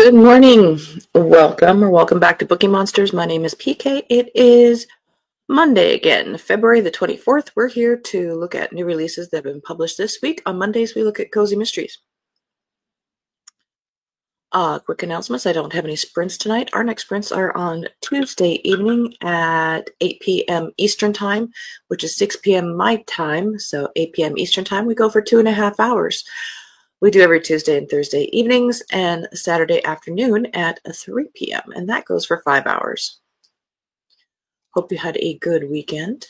Good morning. Welcome back to Bookie Monsters. My name is PK. It is Monday again, February the 24th. We're here to look at new releases that have been published this week. On Mondays, we look at Cozy Mysteries. Quick announcements. I don't have any sprints tonight. Our next sprints are on Tuesday evening at 8 p.m. Eastern Time, which is 6 p.m. my time. So 8 p.m. Eastern Time, we go for 2.5 hours. We do every Tuesday and Thursday evenings and Saturday afternoon at 3 p.m. and that goes for 5 hours. Hope you had a good weekend.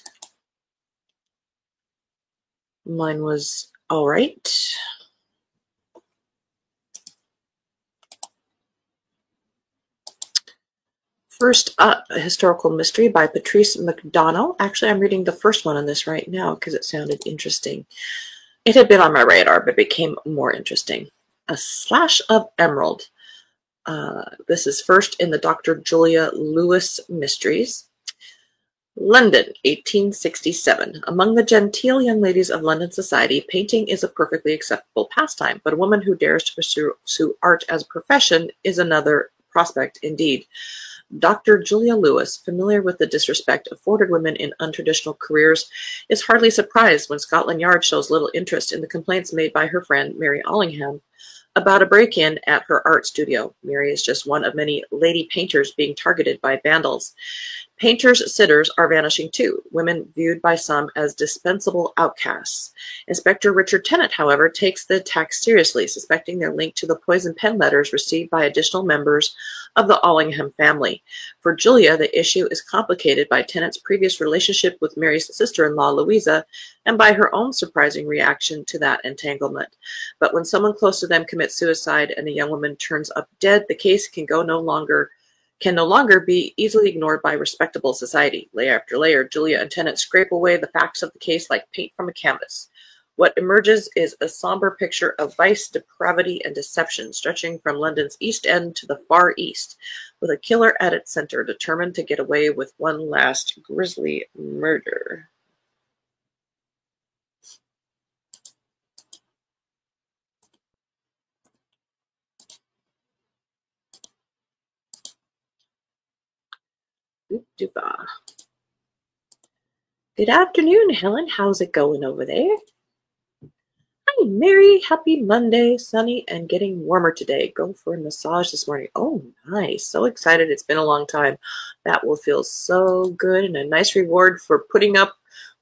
Mine was all right. First up, A Historical Mystery by Patrice McDonough. Actually, I'm reading the first one on this right now because it sounded interesting. It had been on my radar, but became more interesting. A Slash of Emerald. This is first in the Dr. Julia Lewis Mysteries. London, 1867. Among the genteel young ladies of London society, painting is a perfectly acceptable pastime, but a woman who dares to pursue art as a profession is another prospect indeed. Dr. Julia Lewis, familiar with the disrespect afforded women in untraditional careers, is hardly surprised when Scotland Yard shows little interest in the complaints made by her friend Mary Allingham about a break-in at her art studio. Mary is just one of many lady painters being targeted by vandals. Painters' sitters are vanishing too, women viewed by some as dispensable outcasts. Inspector Richard Tennant, however, takes the attack seriously, suspecting their link to the poison pen letters received by additional members of the Allingham family. For Julia, the issue is complicated by Tennant's previous relationship with Mary's sister-in-law, Louisa, and by her own surprising reaction to that entanglement. But when someone close to them commits suicide and the young woman turns up dead, the case can no longer be easily ignored by respectable society. Layer after layer, Julia and Tennant scrape away the facts of the case like paint from a canvas. What emerges is a somber picture of vice, depravity, and deception, stretching from London's East End to the Far East, with a killer at its center, determined to get away with one last grisly murder. Good afternoon, Helen. How's it going over there? Hi, Mary. Happy Monday. Sunny and getting warmer today. Go for a massage this morning. Oh, nice. So excited. It's been a long time. That will feel so good and a nice reward for putting up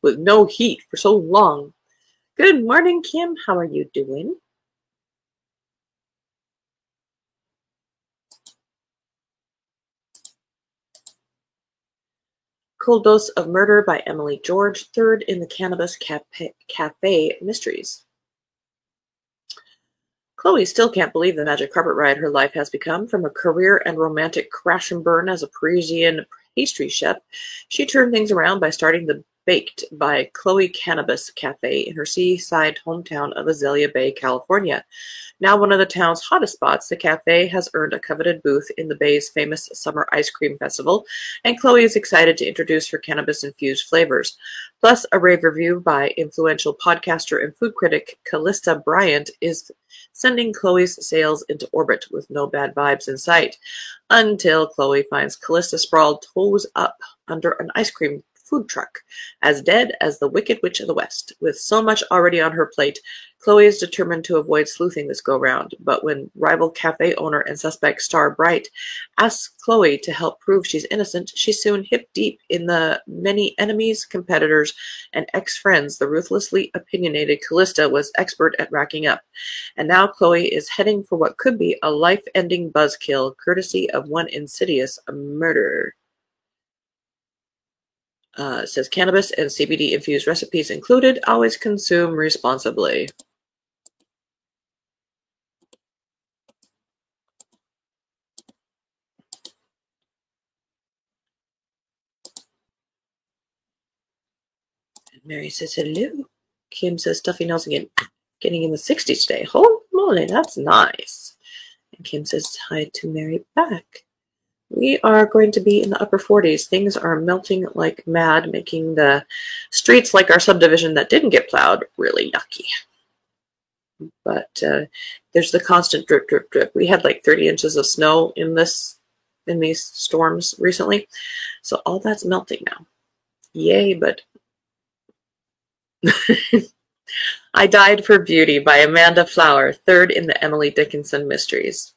with no heat for so long. Good morning, Kim. How are you doing? Cold Dose of Murder by Emily George, third in the Cannabis Cafe Mysteries. Chloe still can't believe the magic carpet ride her life has become. From a career and romantic crash and burn as a Parisian pastry chef, she turned things around by starting the Baked by Chloe Cannabis Cafe in her seaside hometown of Azalea Bay, California. Now one of the town's hottest spots, the cafe has earned a coveted booth in the Bay's famous Summer Ice Cream Festival, and Chloe is excited to introduce her cannabis-infused flavors. Plus, a rave review by influential podcaster and food critic Callista Bryant is sending Chloe's sales into orbit with no bad vibes in sight, until Chloe finds Callista sprawled toes up under an ice cream food truck, as dead as the Wicked Witch of the West. With so much already on her plate, Chloe is determined to avoid sleuthing this go-round, but when rival cafe owner and suspect Star Bright asks Chloe to help prove she's innocent, she's soon hip-deep in the many enemies, competitors, and ex-friends the ruthlessly opinionated Callista was expert at racking up. And now Chloe is heading for what could be a life-ending buzzkill, courtesy of one insidious murderer. It says cannabis and CBD infused recipes included. Always consume responsibly. And Mary says hello. Kim says stuffy nose again. Getting in the 60s today. Holy moly, that's nice. And Kim says hi to Mary back. We are going to be in the upper 40s. Things are melting like mad, making the streets like our subdivision that didn't get plowed really yucky. but there's the constant drip, drip, drip. We had like 30 inches of snow in these storms recently, so all that's melting now. Yay, but I Died for Beauty by Amanda Flower, third in the Emily Dickinson Mysteries.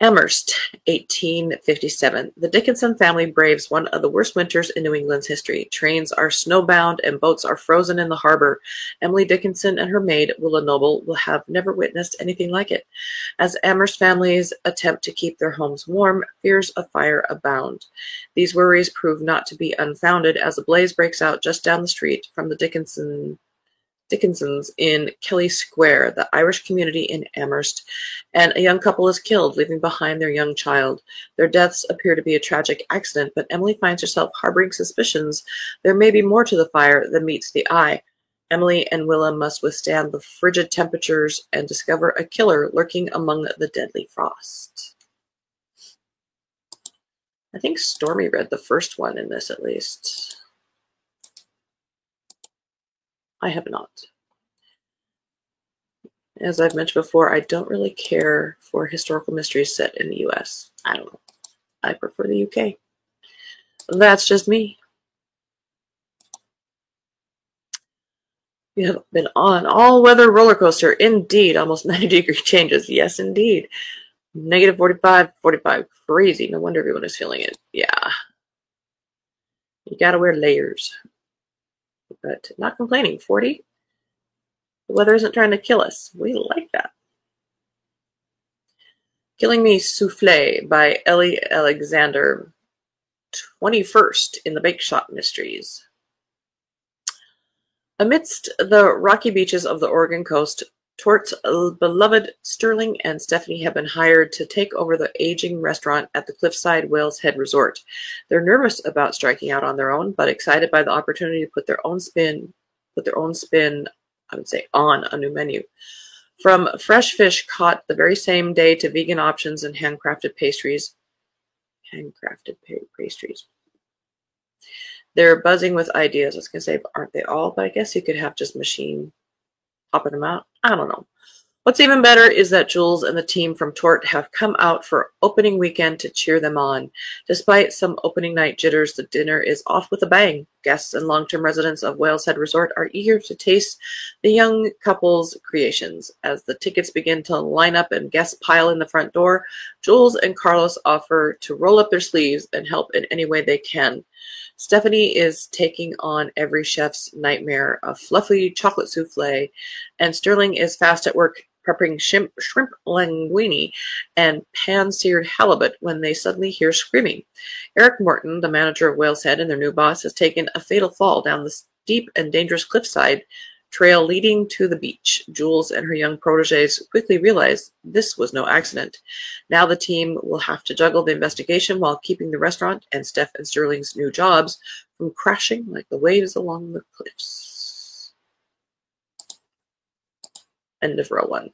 Amherst, 1857. The Dickinson family braves one of the worst winters in New England's history. Trains are snowbound and boats are frozen in the harbor. Emily Dickinson and her maid, Willa Noble, will have never witnessed anything like it. As Amherst families attempt to keep their homes warm, fears of fire abound. These worries prove not to be unfounded as a blaze breaks out just down the street from the Dickinsons in Kelly Square, the Irish community in Amherst, and a young couple is killed, leaving behind their young child. Their deaths appear to be a tragic accident, but Emily finds herself harboring suspicions there may be more to the fire than meets the eye. Emily and Willa must withstand the frigid temperatures and discover a killer lurking among the deadly frost. I think Stormy read the first one in this, at least. I have not. As I've mentioned before, I don't really care for historical mysteries set in the US. I don't know. I prefer the UK. That's just me. We have been on all-weather roller coaster. Indeed, almost 90-degree changes. Yes, indeed. Negative 45, 45. Crazy. No wonder everyone is feeling it. Yeah. You gotta wear layers. But not complaining. 40. The weather isn't trying to kill us. We like that. Killing Me Soufflé by Ellie Alexander. 21st in the Bake Shop Mysteries. Amidst the rocky beaches of the Oregon coast, Tort's beloved Sterling and Stephanie have been hired to take over the aging restaurant at the Cliffside Whale's Head Resort. They're nervous about striking out on their own, but excited by the opportunity to put their own spin, I would say, on a new menu. From fresh fish caught the very same day to vegan options and handcrafted pastries. They're buzzing with ideas. I was going to say, aren't they all? But I guess you could have just machine popping them out. I don't know. What's even better is that Jules and the team from Tort have come out for opening weekend to cheer them on. Despite some opening night jitters, the dinner is off with a bang. Guests and long-term residents of Whale's Head Resort are eager to taste the young couple's creations. As the tickets begin to line up and guests pile in the front door, Jules and Carlos offer to roll up their sleeves and help in any way they can. Stephanie is taking on every chef's nightmare of fluffy chocolate souffle, and Sterling is fast at work prepping shrimp linguine and pan-seared halibut when they suddenly hear screaming. Eric Morton, the manager of Whale's Head and their new boss, has taken a fatal fall down the steep and dangerous cliffside trail leading to the beach. Jules and her young proteges quickly realize this was no accident. Now the team will have to juggle the investigation while keeping the restaurant and Steph and Sterling's new jobs from crashing like the waves along the cliffs. End of row 1.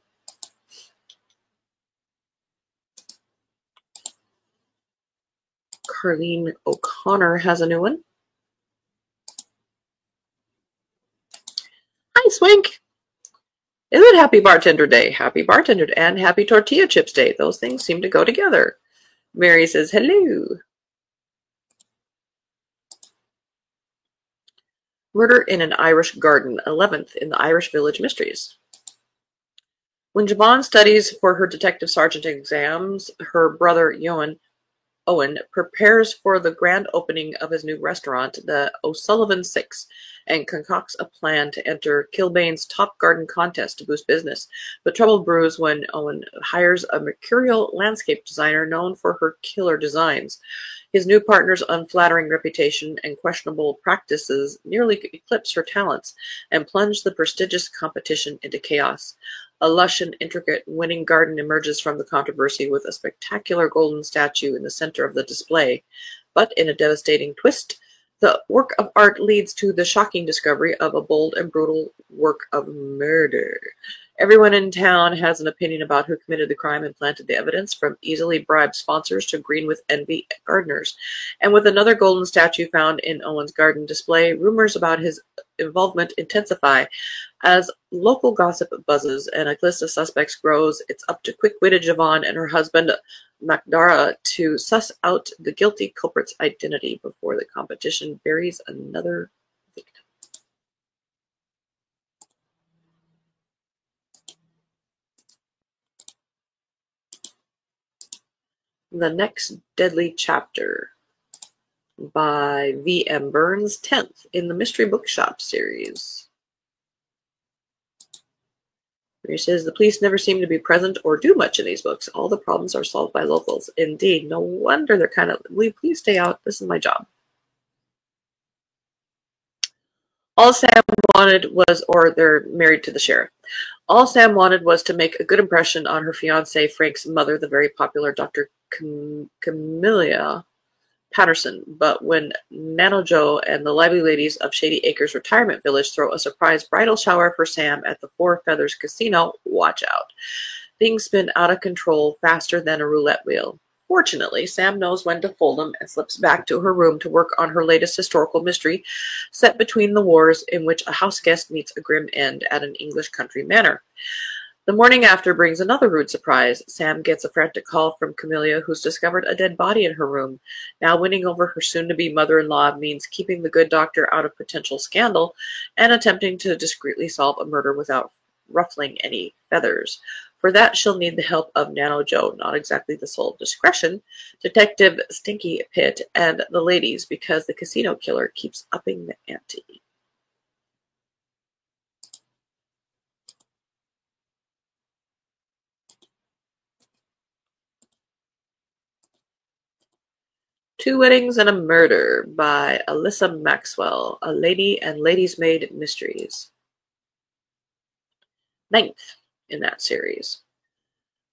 Carleen O'Connor has a new one. Hi, Swink. Is it Happy Bartender Day? Happy Bartender and Happy Tortilla Chips Day. Those things seem to go together. Mary says, hello. Murder in an Irish Garden, 11th in the Irish Village Mysteries. When Javon studies for her detective sergeant exams, her brother Owen prepares for the grand opening of his new restaurant, the O'Sullivan Six, and concocts a plan to enter Kilbane's top garden contest to boost business. But trouble brews when Owen hires a mercurial landscape designer known for her killer designs. His new partner's unflattering reputation and questionable practices nearly eclipse her talents and plunge the prestigious competition into chaos. A lush and intricate winning garden emerges from the controversy with a spectacular golden statue in the center of the display. But in a devastating twist, the work of art leads to the shocking discovery of a bold and brutal work of murder. Everyone in town has an opinion about who committed the crime and planted the evidence, from easily bribed sponsors to green with envy gardeners. And with another golden statue found in Owen's garden display, rumors about his involvement intensify. As local gossip buzzes and a list of suspects grows, it's up to quick-witted Javon and her husband Makdara to suss out the guilty culprit's identity before the competition buries another victim. The Next Deadly Chapter by V.M. Burns, 10th in the Mystery Bookshop series. He says, the police never seem to be present or do much in these books. All the problems are solved by locals. Indeed, no wonder they're kind of, will you please stay out? This is my job. All Sam wanted was, or they're married to the sheriff. All Sam wanted was to make a good impression on her fiancé, Frank's mother, the very popular Dr. Camilla Patterson. But when Nano Joe and the lively ladies of Shady Acres Retirement Village throw a surprise bridal shower for Sam at the Four Feathers Casino, watch out. Things spin out of control faster than a roulette wheel. Fortunately, Sam knows when to fold them and slips back to her room to work on her latest historical mystery set between the wars, in which a house guest meets a grim end at an English country manor. The morning after brings another rude surprise. Sam gets a frantic call from Camellia, who's discovered a dead body in her room. Now winning over her soon-to-be mother-in-law means keeping the good doctor out of potential scandal and attempting to discreetly solve a murder without ruffling any feathers. For that, she'll need the help of Nano Joe, not exactly the soul of discretion, Detective Stinky Pit, and the ladies, because the casino killer keeps upping the ante. Two Weddings and a Murder by Alyssa Maxwell, A Lady and Lady's Maid Mysteries. 9th in that series.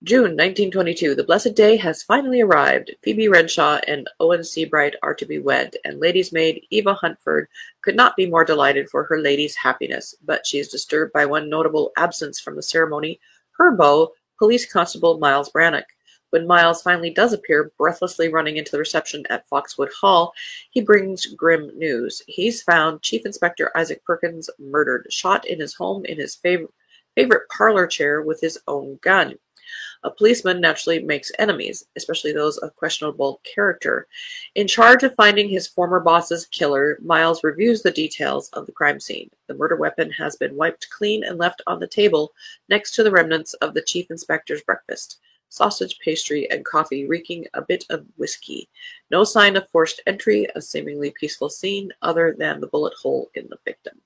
June 1922. The blessed day has finally arrived. Phoebe Renshaw and Owen Seabright are to be wed, and lady's maid Eva Huntford could not be more delighted for her lady's happiness, but she is disturbed by one notable absence from the ceremony, her beau, Police Constable Miles Brannock. When Miles finally does appear, breathlessly running into the reception at Foxwood Hall, he brings grim news. He's found Chief Inspector Isaac Perkins murdered, shot in his home in his favorite parlor chair with his own gun. A policeman naturally makes enemies, especially those of questionable character. In charge of finding his former boss's killer, Miles reviews the details of the crime scene. The murder weapon has been wiped clean and left on the table next to the remnants of the chief inspector's breakfast. Sausage, pastry, and coffee reeking a bit of whiskey. No sign of forced entry, a seemingly peaceful scene other than the bullet hole in the victim.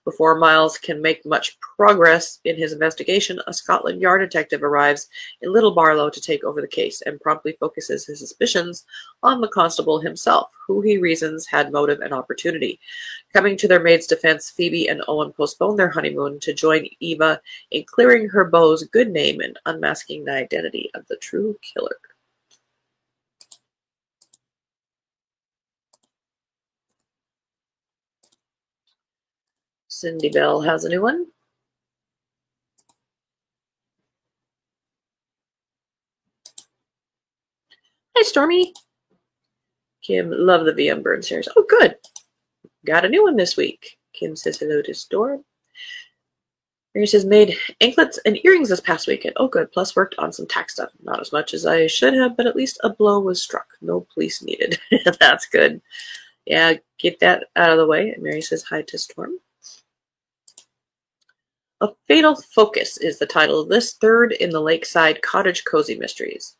Before Miles can make much progress in his investigation, a Scotland Yard detective arrives in Little Barlow to take over the case and promptly focuses his suspicions on the constable himself, who he reasons had motive and opportunity. Coming to their maid's defense, Phoebe and Owen postpone their honeymoon to join Eva in clearing her beau's good name and unmasking the identity of the true killer. Cindy Bell has a new one. Hi, Stormy. Kim, love the VM Burn series. Oh, good. Got a new one this week. Kim says hello to Storm. Mary says, made anklets and earrings this past weekend. Oh, good. Plus worked on some tax stuff. Not as much as I should have, but at least a blow was struck. No police needed. That's good. Yeah, get that out of the way. And Mary says hi to Storm. A Fatal Focus is the title of this, third in the Lakeside Cottage Cozy Mysteries.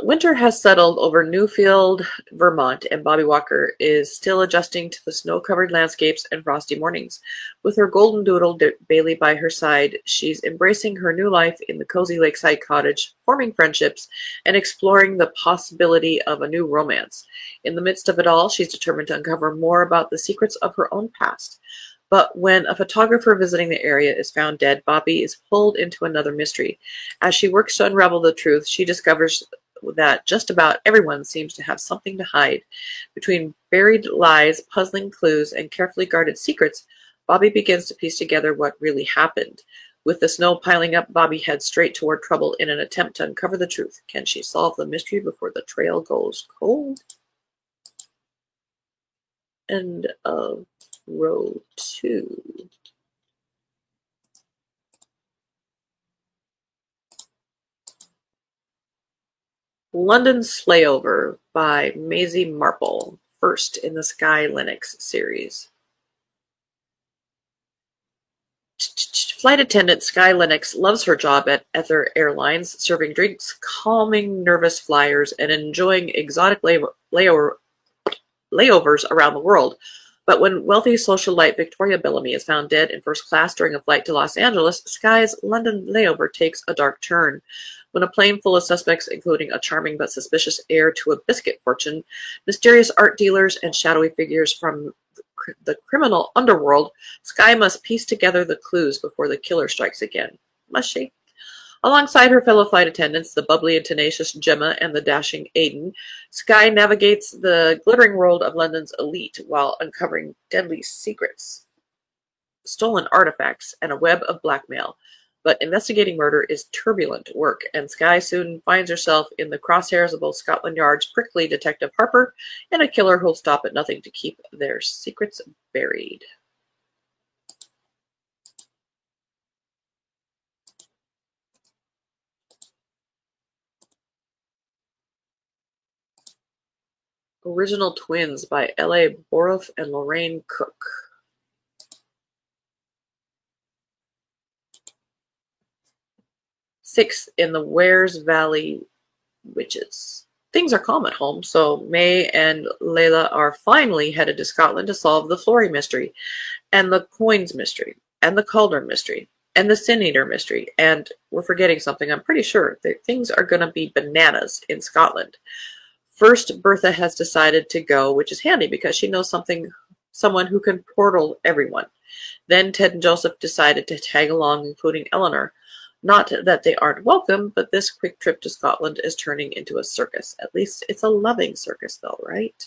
Winter has settled over Newfield, Vermont, and Bobby Walker is still adjusting to the snow-covered landscapes and frosty mornings. With her golden doodle, Bailey, by her side, she's embracing her new life in the cozy lakeside cottage, forming friendships, and exploring the possibility of a new romance. In the midst of it all, she's determined to uncover more about the secrets of her own past. But when a photographer visiting the area is found dead, Bobby is pulled into another mystery. As she works to unravel the truth, she discovers that just about everyone seems to have something to hide. Between buried lies, puzzling clues, and carefully guarded secrets, Bobby begins to piece together what really happened. With the snow piling up, Bobby heads straight toward trouble in an attempt to uncover the truth. Can she solve the mystery before the trail goes cold? End of row 2. London Slayover by Maisie Marple, first in the Sky Linux series. Flight attendant Sky Linux loves her job at Ether Airlines, serving drinks, calming nervous flyers, and enjoying exotic layovers around the world. But when wealthy socialite Victoria Bellamy is found dead in first class during a flight to Los Angeles, Sky's London layover takes a dark turn. When a plane full of suspects, including a charming but suspicious heir to a biscuit fortune, mysterious art dealers, and shadowy figures from the criminal underworld, Sky must piece together the clues before the killer strikes again. Must she? Alongside her fellow flight attendants, the bubbly and tenacious Gemma and the dashing Aiden, Sky navigates the glittering world of London's elite while uncovering deadly secrets, stolen artifacts, and a web of blackmail. But investigating murder is turbulent work, and Sky soon finds herself in the crosshairs of both Scotland Yard's prickly Detective Harper and a killer who'll stop at nothing to keep their secrets buried. Original Twins by L.A. Boroff and Lorraine Cook. Sixth in the Wares Valley Witches. Things are calm at home, so May and Layla are finally headed to Scotland to solve the Flory mystery, and the Coins mystery, and the Cauldron mystery, and the Sin Eater mystery, and we're forgetting something, I'm pretty sure, that things are going to be bananas in Scotland. First, Bertha has decided to go, which is handy because she knows someone who can portal everyone. Then Ted and Joseph decided to tag along, including Eleanor. Not that they aren't welcome, but this quick trip to Scotland is turning into a circus. At least it's a loving circus, though, right?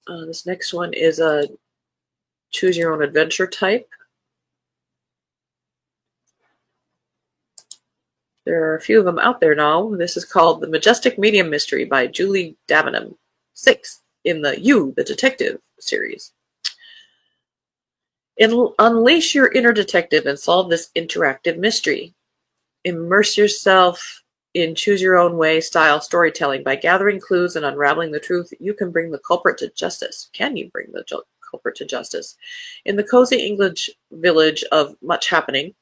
This next one is a choose your own adventure type. There are a few of them out there now. This is called The Majestic Medium Mystery by Julie Davenham, 6th in the You, the Detective series. Unleash your inner detective and solve this interactive mystery. Immerse yourself in choose-your-own-way style storytelling. By gathering clues and unraveling the truth, you can bring the culprit to justice. Can you bring the culprit to justice? In the cozy English village of Much Happening,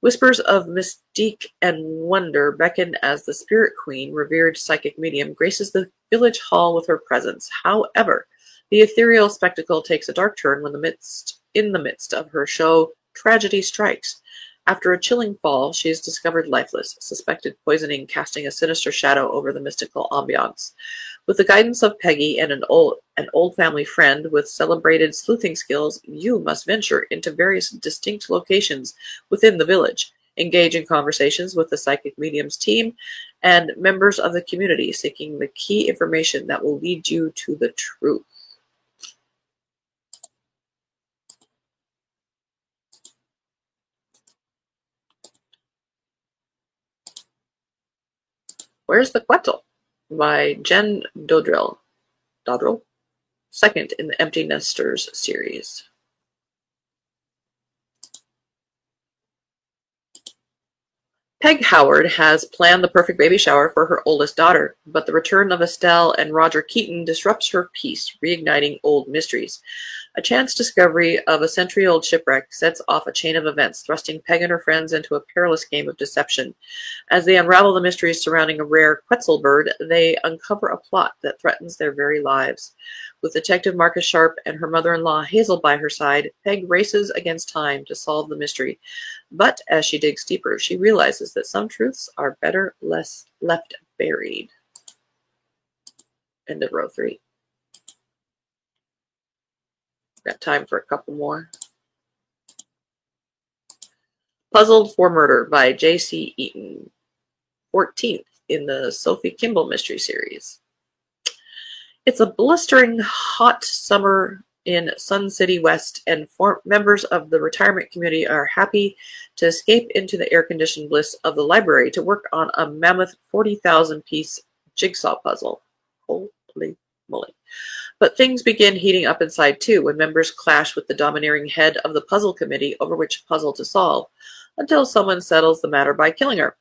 whispers of mystique and wonder beckon as the Spirit Queen, revered psychic medium, graces the village hall with her presence. However, the ethereal spectacle takes a dark turn when in the midst of her show, tragedy strikes. After a chilling fall, she is discovered lifeless, suspected poisoning casting a sinister shadow over the mystical ambiance. With the guidance of Peggy and an old family friend with celebrated sleuthing skills, you must venture into various distinct locations within the village, engage in conversations with the psychic medium's team and members of the community, seeking the key information that will lead you to the truth. Where's the Quetzal? By Jen Dodrell, 2nd in the Empty Nesters series. Peg Howard has planned the perfect baby shower for her oldest daughter, but the return of Estelle and Roger Keaton disrupts her peace, reigniting old mysteries. A chance discovery of a century-old shipwreck sets off a chain of events, thrusting Peg and her friends into a perilous game of deception. As they unravel the mysteries surrounding a rare Quetzal bird, they uncover a plot that threatens their very lives. With Detective Marcus Sharp and her mother-in-law Hazel by her side, Peg races against time to solve the mystery. But as she digs deeper, she realizes that some truths are better left buried. End of row 3. Got time for a couple more. Puzzled for Murder by J.C. Eaton, 14th in the Sophie Kimball Mystery Series. It's a blistering hot summer in Sun City West, and members of the retirement community are happy to escape into the air-conditioned bliss of the library to work on a mammoth 40,000-piece jigsaw puzzle. Holy moly. But things begin heating up inside too when members clash with the domineering head of the puzzle committee over which puzzle to solve, until someone settles the matter by killing her.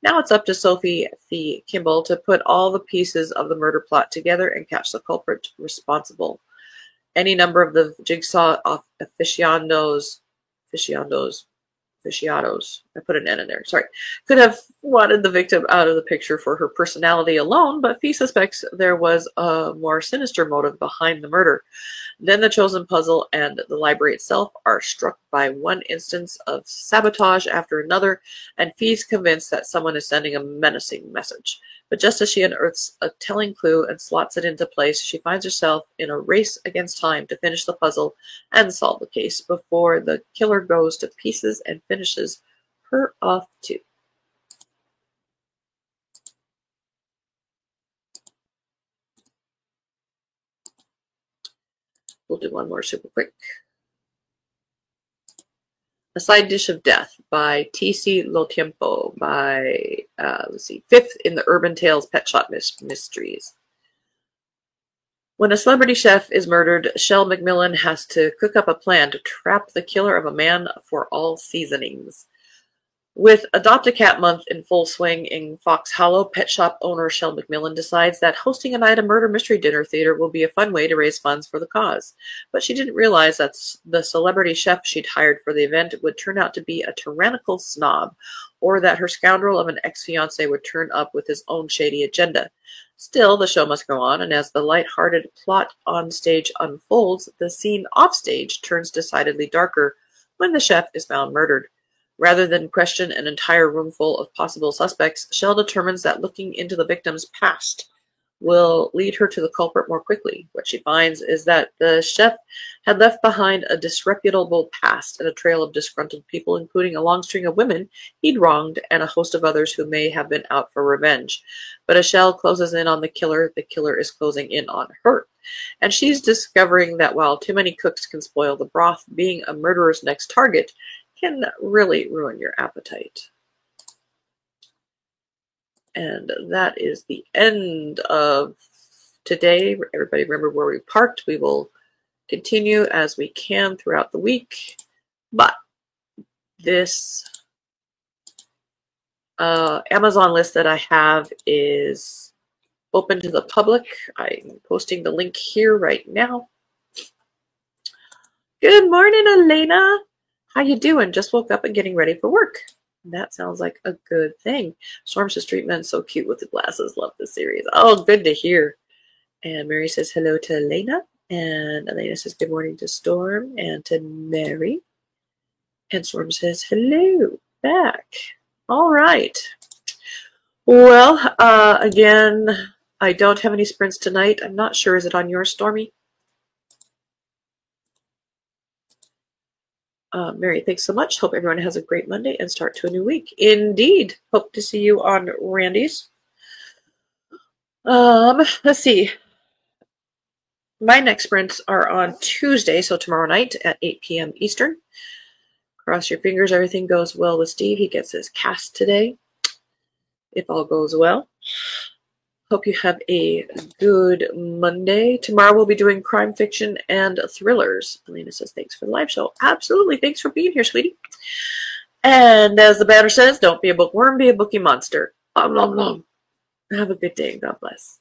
Now it's up to Sophie Fee Kimball to put all the pieces of the murder plot together and catch the culprit responsible. Any number of the jigsaw aficionados, I put an N in there, sorry, could have wanted the victim out of the picture for her personality alone, but Fee suspects there was a more sinister motive behind the murder. Then the chosen puzzle and the library itself are struck by one instance of sabotage after another, and Fee's convinced that someone is sending a menacing message. But just as she unearths a telling clue and slots it into place, she finds herself in a race against time to finish the puzzle and solve the case before the killer goes to pieces and finishes her off too. We'll do one more super quick. A Side Dish of Death by T.C. Lo Tiempo by, let's see, fifth in the Urban Tales Pet Shop Mysteries. When a celebrity chef is murdered, Shel McMillan has to cook up a plan to trap the killer of a man for all seasonings. With Adopt a Cat Month in full swing in Fox Hollow, pet shop owner Shel McMillan decides that hosting a night of murder mystery dinner theater will be a fun way to raise funds for the cause. But she didn't realize that the celebrity chef she'd hired for the event would turn out to be a tyrannical snob, or that her scoundrel of an ex-fiancé would turn up with his own shady agenda. Still, the show must go on, and as the light-hearted plot on stage unfolds, the scene offstage turns decidedly darker when the chef is found murdered. Rather than question an entire room full of possible suspects, Shel determines that looking into the victim's past will lead her to the culprit more quickly. What she finds is that the chef had left behind a disreputable past and a trail of disgruntled people, including a long string of women he'd wronged and a host of others who may have been out for revenge. But as Shel closes in on the killer is closing in on her. And she's discovering that while too many cooks can spoil the broth, being a murderer's next target can really ruin your appetite. And that is the end of today. Everybody remember where we parked. We will continue as we can throughout the week. But this Amazon list that I have is open to the public. I'm posting the link here right now. Good morning, Elena. How you doing? Just woke up and getting ready for work. That sounds like a good thing. Storm says Street Man so cute with the glasses. Love the series. Oh, good to hear. And Mary says hello to Elena. And Elena says good morning to Storm and to Mary. And Storm says hello back. All right. Well, again, I don't have any sprints tonight. I'm not sure. Is it on yours, Stormy? Mary, thanks so much. Hope everyone has a great Monday and start to a new week. Indeed. Hope to see you on Randy's. Let's see. My next sprints are on Tuesday, so tomorrow night at 8 p.m. Eastern. Cross your fingers everything goes well with Steve. He gets his cast today, if all goes well. Hope you have a good Monday. Tomorrow we'll be doing crime fiction and thrillers. Elena says, thanks for the live show. Absolutely. Thanks for being here, sweetie. And as the banner says, don't be a bookworm, be a bookie monster. Have a good day and God bless.